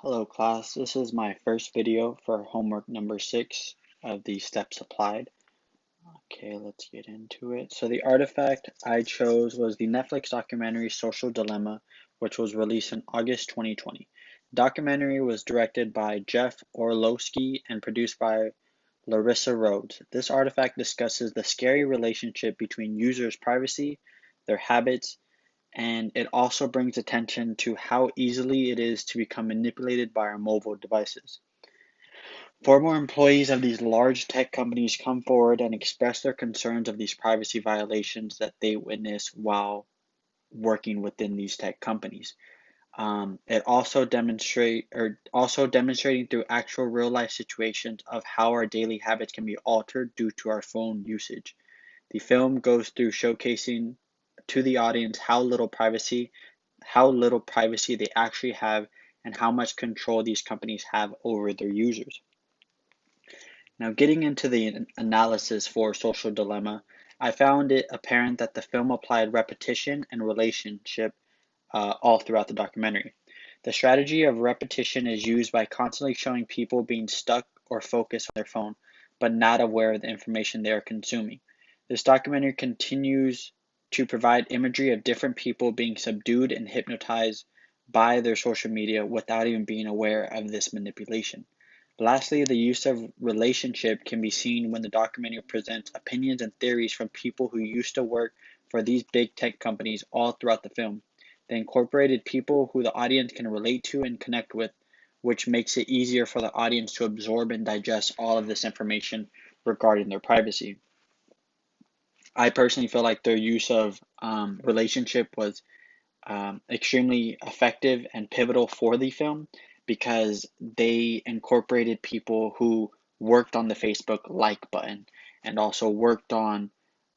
Hello class, this is my first video for homework number 6 of the steps applied. Okay, let's get into it. So the artifact I chose was the Netflix documentary Social Dilemma, which was released in August 2020. The documentary was directed by Jeff Orlowski and produced by Larissa Rhodes. This artifact discusses the scary relationship between users' privacy, their habits, and it also brings attention to how easily it is to become manipulated by our mobile devices. Former employees of these large tech companies come forward and express their concerns of these privacy violations that they witness while working within these tech companies. It also demonstrating through actual real life situations of how our daily habits can be altered due to our phone usage. The film goes through showcasing to the audience how little privacy they actually have and how much control these companies have over their users. Now, getting into the analysis for Social Dilemma, I found it apparent that the film applied repetition and relationship all throughout the documentary. The strategy of repetition is used by constantly showing people being stuck or focused on their phone, but not aware of the information they are consuming. This documentary continues to provide imagery of different people being subdued and hypnotized by their social media without even being aware of this manipulation. Lastly, the use of relationship can be seen when the documentary presents opinions and theories from people who used to work for these big tech companies all throughout the film. They incorporated people who the audience can relate to and connect with, which makes it easier for the audience to absorb and digest all of this information regarding their privacy. I personally feel like their use of relationship was extremely effective and pivotal for the film because they incorporated people who worked on the Facebook like button and also worked on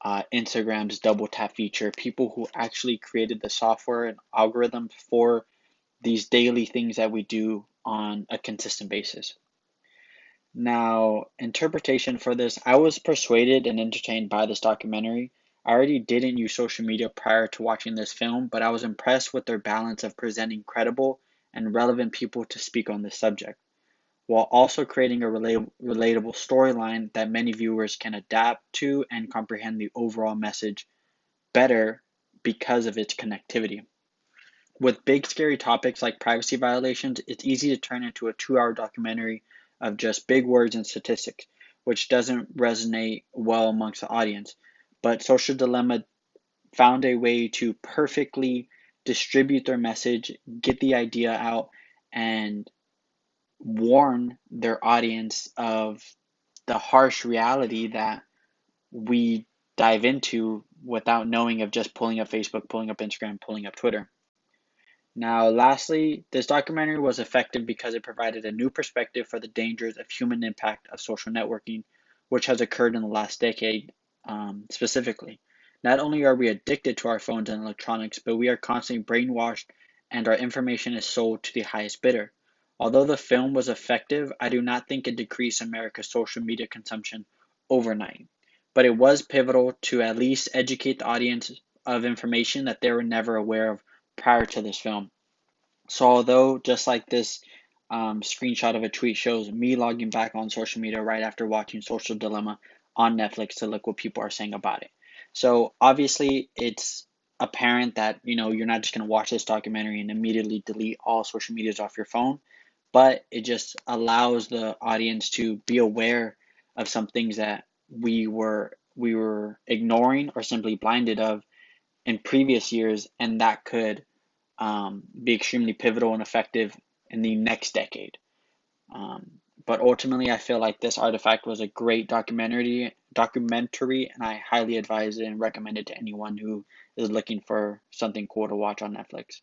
Instagram's double tap feature, people who actually created the software and algorithm for these daily things that we do on a consistent basis. Now, interpretation for this, I was persuaded and entertained by this documentary. I already didn't use social media prior to watching this film, but I was impressed with their balance of presenting credible and relevant people to speak on this subject, while also creating a relatable storyline that many viewers can adapt to and comprehend the overall message better because of its connectivity. With big scary topics like privacy violations, it's easy to turn into a 2 hour documentary of just big words and statistics, which doesn't resonate well amongst the audience. But Social Dilemma found a way to perfectly distribute their message, get the idea out, and warn their audience of the harsh reality that we dive into without knowing of just pulling up Facebook, pulling up Instagram, pulling up Twitter. Now, lastly, this documentary was effective because it provided a new perspective for the dangers of human impact of social networking, which has occurred in the last decade specifically. Not only are we addicted to our phones and electronics, but we are constantly brainwashed and our information is sold to the highest bidder. Although the film was effective, I do not think it decreased America's social media consumption overnight. But it was pivotal to at least educate the audience of information that they were never aware of prior to this film. So although just like this screenshot of a tweet shows me logging back on social media right after watching Social Dilemma on Netflix to look what people are saying about it. So obviously it's apparent that you're not just going to watch this documentary and immediately delete all social medias off your phone, but it just allows the audience to be aware of some things that we were ignoring or simply blinded of in previous years, and that could be extremely pivotal and effective in the next decade. But ultimately, I feel like this artifact was a great documentary, and I highly advise it and recommend it to anyone who is looking for something cool to watch on Netflix.